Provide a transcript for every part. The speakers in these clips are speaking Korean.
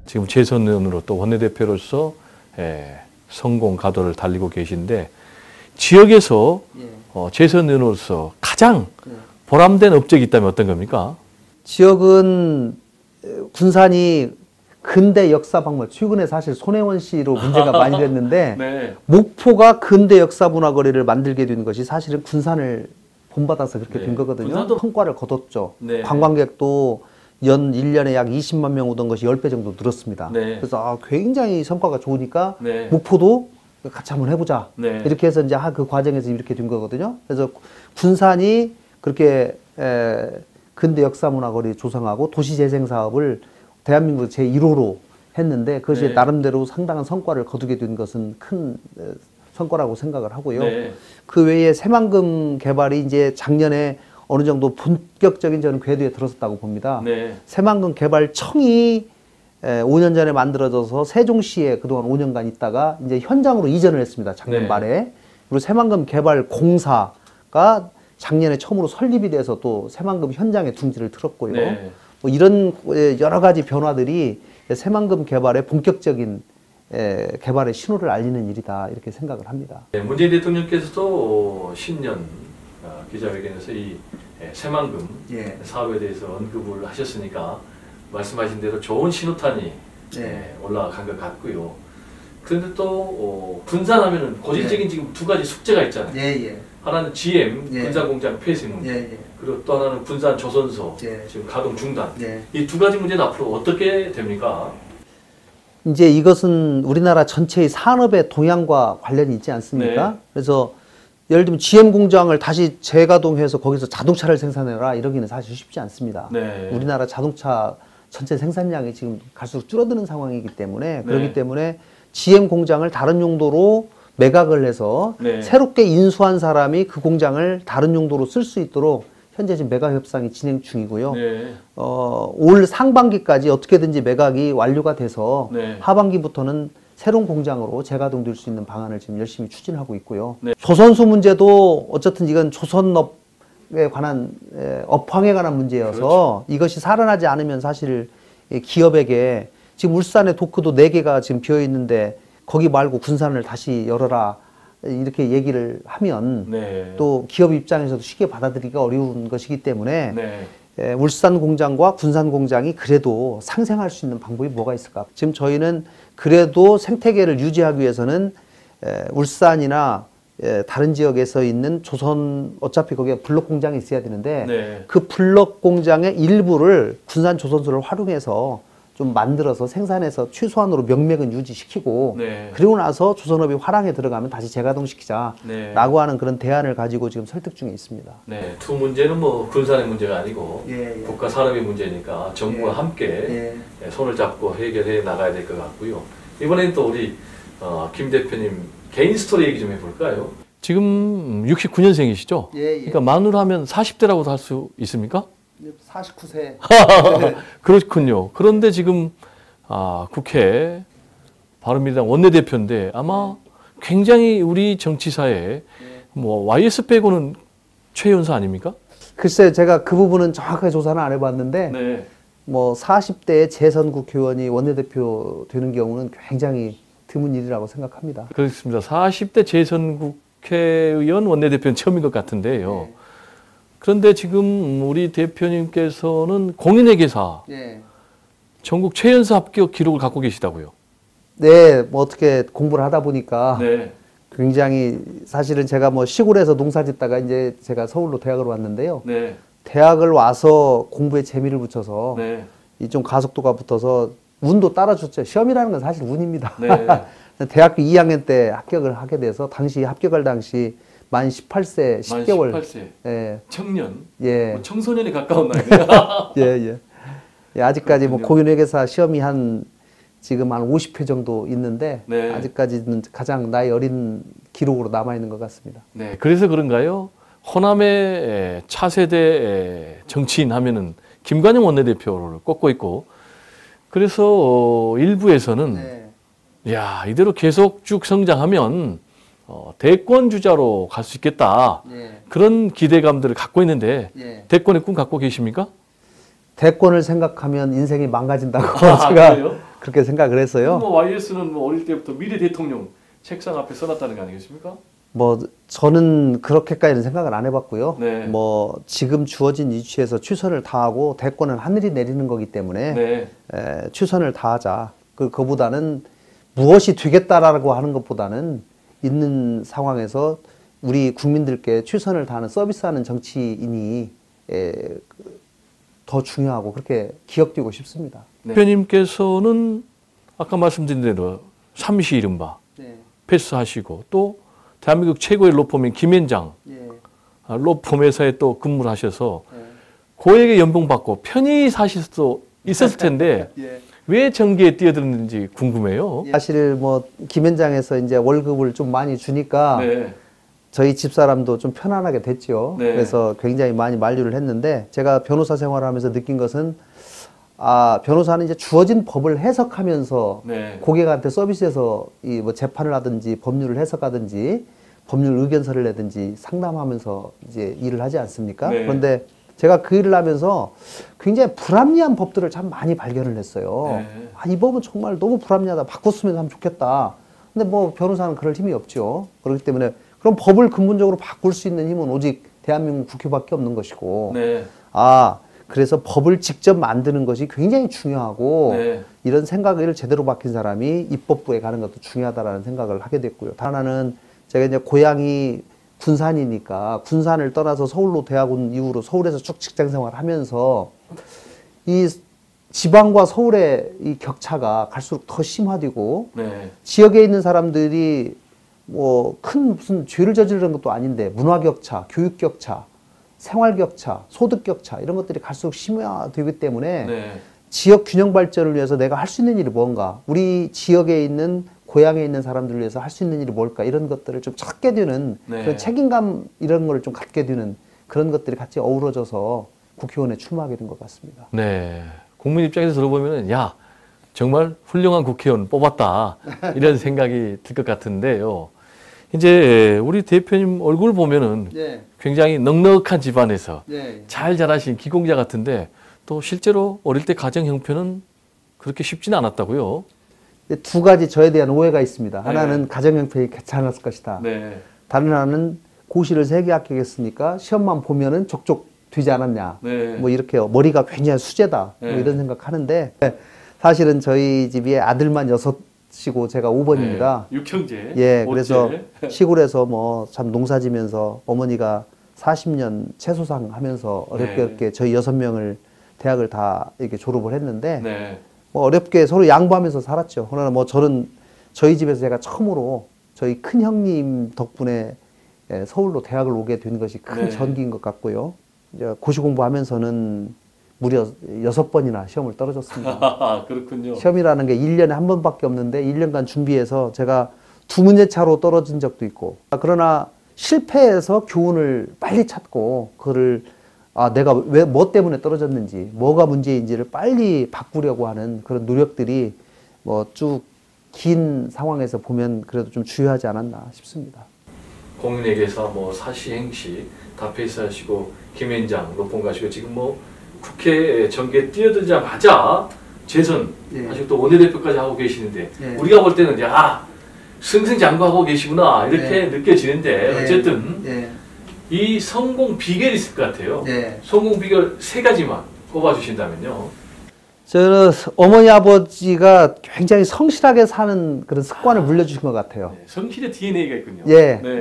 지금 재선 의원으로 또 원내대표로서 성공 가도를 달리고 계신데 지역에서 재선 의원으로서 가장 보람된 업적이 있다면 어떤 겁니까? 지역은 군산이 근대 역사 박물, 최근에 사실 손혜원 씨로 문제가 많이 됐는데 네. 목포가 근대 역사 문화거리를 만들게 된 것이 사실은 군산을 본받아서 그렇게 네. 된 거거든요. 군산도 성과를 거뒀죠. 네. 관광객도 1년에 약 20만 명 오던 것이 10배 정도 늘었습니다. 네. 그래서 굉장히 성과가 좋으니까 네. 목포도 같이 한번 해보자. 네. 이렇게 해서 이제 그 과정에서 이렇게 된 거거든요. 그래서 군산이 그렇게 근대 역사문화거리 조성하고 도시재생 사업을 대한민국 제1호로 했는데 그것이 네. 나름대로 상당한 성과를 거두게 된 것은 큰 성과라고 생각을 하고요. 네. 그 외에 새만금 개발이 이제 작년에 어느 정도 본격적인 저는 궤도에 들어섰다고 봅니다. 네. 새만금 개발청이 5년 전에 만들어져서 세종시에 그동안 5년간 있다가 이제 현장으로 이전을 했습니다. 작년 네. 말에. 그리고 새만금 개발 공사가 작년에 처음으로 설립이 돼서 또 새만금 현장에 둥지를 틀었고요. 네. 뭐 이런 여러 가지 변화들이 새만금 개발의 본격적인 개발의 신호를 알리는 일이다 이렇게 생각을 합니다. 네, 문재인 대통령께서도 신년 기자회견에서 이 새만금 사업에 대해서 언급을 하셨으니까 말씀하신 대로 좋은 신호탄이 올라간 것 같고요. 그런데 또 군산하면은 고질적인 지금 두 가지 숙제가 있잖아요. 하나는 GM 군산공장 폐쇄 문제, 그리고 또 하나는 군산 조선소 지금 가동 중단. 이 두 가지 문제는 앞으로 어떻게 됩니까? 이제 이것은 우리나라 전체의 산업의 동향과 관련이 있지 않습니까? 네. 그래서 예를 들면 GM 공장을 다시 재가동해서 거기서 자동차를 생산해라 이러기는 사실 쉽지 않습니다. 네. 우리나라 자동차 전체 생산량이 지금 갈수록 줄어드는 상황이기 때문에 그렇기 때문에 GM 공장을 다른 용도로 매각을 해서 새롭게 인수한 사람이 그 공장을 다른 용도로 쓸 수 있도록 현재 지금 매각 협상이 진행 중이고요. 올 상반기까지 어떻게든지 매각이 완료가 돼서 하반기부터는 새로운 공장으로 재가동될 수 있는 방안을 지금 열심히 추진하고 있고요. 조선소 문제도 어쨌든 이건 조선업에 관한 업황에 관한 문제여서 이것이 살아나지 않으면 사실 기업에게 지금 울산에 도크도 4개가 지금 비어 있는데 거기 말고 군산을 다시 열어라 이렇게 얘기를 하면 또 기업 입장에서도 쉽게 받아들이기가 어려운 것이기 때문에 울산 공장과 군산 공장이 그래도 상생할 수 있는 방법이 뭐가 있을까? 지금 저희는 그래도 생태계를 유지하기 위해서는 울산이나 다른 지역에서 있는 조선 어차피 거기에 블록 공장이 있어야 되는데 그 블록 공장의 일부를 군산 조선소를 활용해서 좀 만들어서 생산해서 최소한으로 명맥은 유지시키고 그리고 나서 조선업이 화랑에 들어가면 다시 재가동시키자 라고 하는 그런 대안을 가지고 지금 설득 중에 있습니다. 두 문제는 뭐 군산의 문제가 아니고 국가 산업의 문제니까 정부가 함께 손을 잡고 해결해 나가야 될 것 같고요. 이번엔 또 우리 김 대표님 개인 스토리 얘기 좀 해볼까요? 지금 69년생이시죠? 그러니까 만으로 하면 40대라고도 할 수 있습니까? 49세. 그렇군요. 그런데 지금 국회 바른미래당 원내대표인데 아마 굉장히 우리 정치사에 뭐 YS 빼고는 최연소 아닙니까? 글쎄 제가 그 부분은 정확하게 조사는 안 해봤는데 뭐 40대 재선 국회의원이 원내대표 되는 경우는 굉장히 드문 일이라고 생각합니다. 그렇습니다. 40대 재선 국회의원 원내대표는 처음인 것 같은데요. 그런데 지금 우리 대표님께서는 공인회계사 전국 최연소 합격 기록을 갖고 계시다고요? 네, 뭐 어떻게 공부를 하다 보니까 굉장히 사실은 제가 뭐 시골에서 농사 짓다가 이제 제가 서울로 대학을 왔는데요. 대학을 와서 공부에 재미를 붙여서 이 좀 가속도가 붙어서 운도 따라줬죠. 시험이라는 건 사실 운입니다. 대학교 2학년 때 합격을 하게 돼서 당시 합격할 당시 만 18세 10개월. 만 18세. 청년. 뭐 청소년에 가까운 나이네요. 아직까지 뭐 공인회계사 시험이 지금 한 50회 정도 있는데 아직까지는 가장 나이 어린 기록으로 남아 있는 것 같습니다. 그래서 그런가요? 호남의 차세대 정치인 하면은 김관영 원내대표를 꼽고 있고 그래서 일부에서는 야, 이대로 계속 쭉 성장하면 대권 주자로 갈 수 있겠다. 그런 기대감들을 갖고 있는데 대권의 꿈 갖고 계십니까? 대권을 생각하면 인생이 망가진다고 제가 그렇게 생각을 했어요. 뭐 YS는 뭐 어릴 때부터 미래 대통령 책상 앞에 써놨다는 거 아니겠습니까? 뭐 저는 그렇게까지는 생각을 안 해봤고요. 네. 뭐 지금 주어진 위치에서 최선을 다하고 대권은 하늘이 내리는 거기 때문에 네. 최선을 다하자. 그거보다는 무엇이 되겠다라고 하는 것보다는 있는 상황에서 우리 국민들께 최선을 다하는 서비스하는 정치인이 더 중요하고 그렇게 기억되고 싶습니다. 네. 대표님께서는 아까 말씀드린 대로 삼시 이른바 네. 패스하시고 또 대한민국 최고의 로펌인 김앤장 로펌 회사에 또 근무를 하셔서 고액의 연봉 받고 편히 사실 수도 있었을 텐데 예. 왜 정계에 뛰어들었는지 궁금해요. 사실 뭐 김현장에서 이제 월급을 좀 많이 주니까 네. 저희 집사람도 좀 편안하게 됐죠. 네. 그래서 굉장히 많이 만류를 했는데 제가 변호사 생활을 하면서 느낀 것은 변호사는 이제 주어진 법을 해석하면서 네. 고객한테 서비스에서 이 뭐 재판을 하든지 법률을 해석하든지 법률 의견서를 내든지 상담하면서 이제 일을 하지 않습니까? 네. 그런데 제가 그 일을 하면서 굉장히 불합리한 법들을 참 많이 발견을 했어요. 네. 이 법은 정말 너무 불합리하다. 바꿨으면 참 좋겠다. 근데 뭐 변호사는 그럴 힘이 없죠. 그렇기 때문에 그럼 법을 근본적으로 바꿀 수 있는 힘은 오직 대한민국 국회밖에 없는 것이고 네. 그래서 법을 직접 만드는 것이 굉장히 중요하고 네. 이런 생각을 제대로 박힌 사람이 입법부에 가는 것도 중요하다라는 생각을 하게 됐고요. 다른 하나는 제가 이제 고향이 군산이니까 군산을 떠나서 서울로 대학 온 이후로 서울에서 쭉 직장 생활을 하면서 이 지방과 서울의 이 격차가 갈수록 더 심화되고 네. 지역에 있는 사람들이 뭐 큰 무슨 죄를 저지르는 것도 아닌데 문화 격차, 교육 격차, 생활 격차, 소득 격차 이런 것들이 갈수록 심화되기 때문에 네. 지역 균형 발전을 위해서 내가 할 수 있는 일이 뭔가, 우리 지역에 있는 고향에 있는 사람들을 위해서 할 수 있는 일이 뭘까, 이런 것들을 좀 찾게 되는 네. 그런 책임감 이런 걸 좀 갖게 되는 그런 것들이 같이 어우러져서 국회의원에 출마하게 된 것 같습니다. 네. 국민 입장에서 들어보면은 야 정말 훌륭한 국회의원 뽑았다 이런 생각이 들 것 같은데요. 이제 우리 대표님 얼굴 보면은 네. 굉장히 넉넉한 집안에서 네. 잘 자라신 기공자 같은데 또 실제로 어릴 때 가정 형편은 그렇게 쉽지는 않았다고요. 두 가지 저에 대한 오해가 있습니다. 네. 하나는 가정 형편이 괜찮았을 것이다. 네. 다른 하나는 고시를 3개 합격했으니까 시험만 보면은 족족 되지 않았냐. 네. 뭐 이렇게 머리가 굉장히 수제다. 네. 뭐 이런 생각하는데 사실은 저희 집에 아들만 6이고 제가 5번입니다. 네. 육형제. 예, 오째. 그래서 시골에서 뭐 참 농사 지면서 어머니가 40년 채소상 하면서 어렵게 네. 어렵게 저희 6명을 대학을 다 이렇게 졸업을 했는데 네. 뭐 어렵게 서로 양보하면서 살았죠. 그러나 뭐 저는 저희 집에서 제가 처음으로 저희 큰 형님 덕분에 서울로 대학을 오게 된 것이 큰 네. 전기인 것 같고요. 이제 고시 공부하면서는 무려 6번이나 시험을 떨어졌습니다. 그렇군요. 시험이라는 게 1년에 한 번밖에 없는데 1년간 준비해서 제가 2문제 차로 떨어진 적도 있고, 그러나 실패해서 교훈을 빨리 찾고 그거를 내가 왜 뭐 때문에 떨어졌는지, 뭐가 문제인지를 빨리 바꾸려고 하는 그런 노력들이 뭐 쭉 긴 상황에서 보면 그래도 좀 주요하지 않았나 싶습니다. 공인회계사 뭐 사시행시 다 패스하시고 김앤장 로펌 가시고 지금 뭐 국회 정계에 뛰어들자마자 재선 아직도 원내대표까지 하고 계시는데 우리가 볼 때는 승승장구하고 계시구나 이렇게 느껴지는데 어쨌든 이 성공 비결이 있을 것 같아요. 성공 비결 3가지만 꼽아주신다면요. 저는 어머니 아버지가 굉장히 성실하게 사는 그런 습관을 물려주신 것 같아요. 성실의 DNA가 있군요.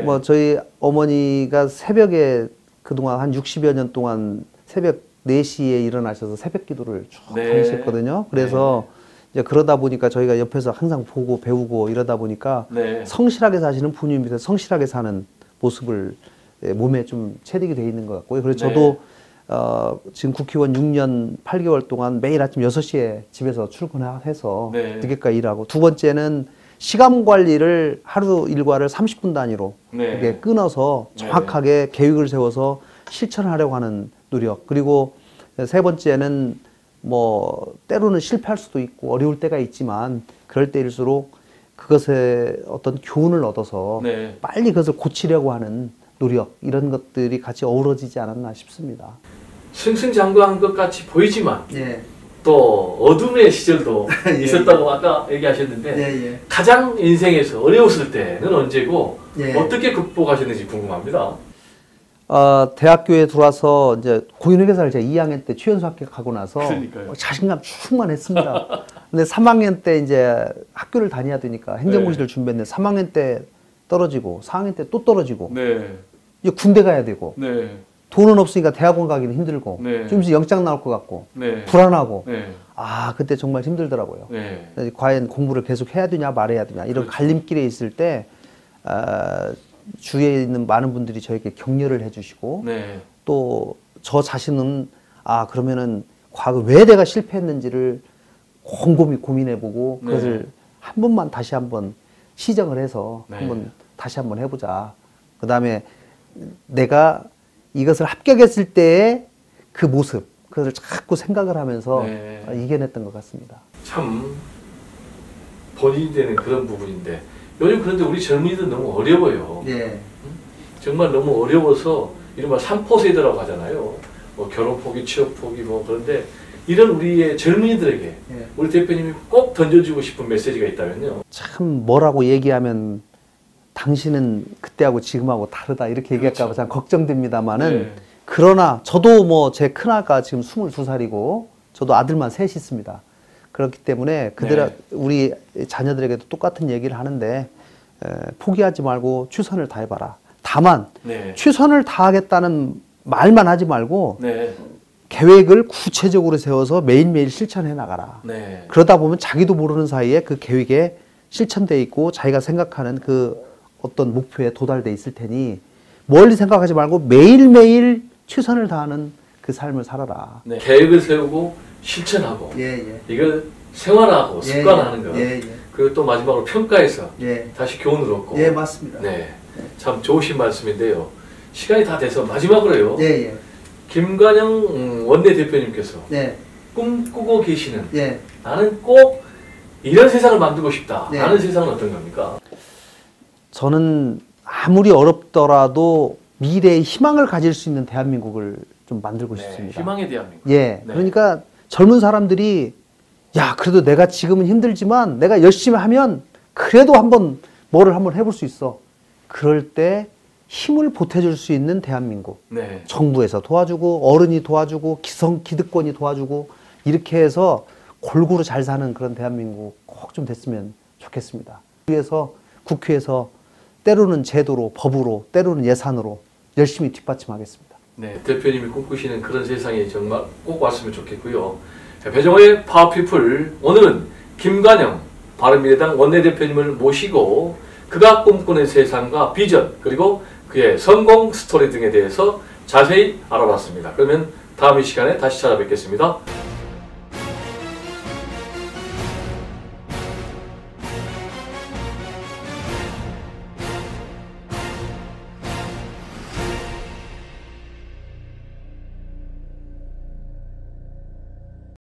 뭐 저희 어머니가 새벽에 그동안 한 60여 년 동안 새벽 4시에 일어나셔서 새벽 기도를 쭉 다니셨거든요. 그래서 이제 그러다 보니까 저희가 옆에서 항상 보고 배우고 이러다 보니까 성실하게 사시는 부모님 밑에서 성실하게 사는 모습을 몸에 좀 체득이 돼 있는 것 같고요. 그래서 저도 지금 국회의원 6년 8개월 동안 매일 아침 6시에 집에서 출근해서 늦게까지 일하고, 두 번째는 시간 관리를 하루 일과를 30분 단위로 이렇게 끊어서 정확하게 계획을 세워서 실천하려고 하는 노력. 그리고 세 번째는 뭐 때로는 실패할 수도 있고 어려울 때가 있지만 그럴 때일수록 그것에 어떤 교훈을 얻어서 빨리 그것을 고치려고 하는 노력, 이런 것들이 같이 어우러지지 않았나 싶습니다. 승승장구한 것 같이 보이지만 또 어둠의 시절도 예, 있었다고 아까 얘기하셨는데 예. 가장 인생에서 어려웠을 때는 언제고 예. 어떻게 극복하셨는지 궁금합니다. 대학교에 들어와서 이제 공인회계사를 제가 2학년 때 최연소 합격하고 나서 그러니까요. 자신감 충만했습니다. 근데 3학년 때 이제 학교를 다녀야 되니까 행정고시를 준비했는데 3학년 때 떨어지고 4학년 때 또 떨어지고 이제 군대 가야 되고 돈은 없으니까 대학원 가기는 힘들고 좀 있으면 영장 나올 것 같고 불안하고 그때 정말 힘들더라고요. 과연 공부를 계속 해야 되냐 말아야 되냐 이런 그렇죠. 갈림길에 있을 때 주위에 있는 많은 분들이 저에게 격려를 해주시고 또 저 자신은 그러면은 과거 왜 내가 실패했는지를 곰곰이 고민해보고 그것을 한 번만 다시 한번 시정을 해서 한번 다시 한번 해보자. 그 다음에 내가 이것을 합격했을 때의 그 모습, 그것을 자꾸 생각을 하면서 이겨냈던 것 같습니다. 참 본인이 되는 그런 부분인데 요즘 그런데 우리 젊은이들 너무 어려워요. 정말 너무 어려워서 이른바 3포 세대라고 하잖아요. 뭐 결혼 포기, 취업 포기 뭐 그런데 이런 우리의 젊은이들에게 우리 대표님이 꼭 던져주고 싶은 메시지가 있다면요. 참 뭐라고 얘기하면 당신은 그때하고 지금하고 다르다 이렇게 얘기할까 봐 참 걱정됩니다만은 그러나 저도 뭐 제 큰아가 지금 22살이고 저도 아들만 셋이 있습니다. 그렇기 때문에 우리 자녀들에게도 똑같은 얘기를 하는데 포기하지 말고 최선을 다해봐라. 다만 최선을 다하겠다는 말만 하지 말고 계획을 구체적으로 세워서 매일매일 실천해 나가라. 그러다 보면 자기도 모르는 사이에 그 계획에 실천돼 있고 자기가 생각하는 그 어떤 목표에 도달돼 있을 테니 멀리 생각하지 말고 매일매일 최선을 다하는 그 삶을 살아라. 계획을 세우고 실천하고 이걸 생활하고 습관화하는 것. 그리고 또 마지막으로 평가해서 다시 교훈을 얻고. 맞습니다. 참 좋으신 말씀인데요. 시간이 다 돼서 마지막으로요. 김관영 원내대표님께서 꿈꾸고 계시는 나는 꼭 이런 세상을 만들고 싶다. 라는 세상은 어떤 겁니까? 저는 아무리 어렵더라도 미래의 희망을 가질 수 있는 대한민국을 좀 만들고 싶습니다. 희망의 대한민국. 그러니까 젊은 사람들이 그래도 내가 지금은 힘들지만 내가 열심히 하면 그래도 뭐를 한번 해볼 수 있어. 그럴 때 힘을 보태줄 수 있는 대한민국. 정부에서 도와주고 어른이 도와주고 기득권이 도와주고 이렇게 해서 골고루 잘 사는 그런 대한민국 꼭 좀 됐으면 좋겠습니다. 위에서 국회에서 때로는 제도로 법으로 때로는 예산으로 열심히 뒷받침하겠습니다. 대표님이 꿈꾸시는 그런 세상이 정말 꼭 왔으면 좋겠고요. 배정호의 파워피플, 오늘은 김관영 바른미래당 원내대표님을 모시고 그가 꿈꾸는 세상과 비전 그리고 그의 성공 스토리 등에 대해서 자세히 알아봤습니다. 그러면 다음 이 시간에 다시 찾아뵙겠습니다.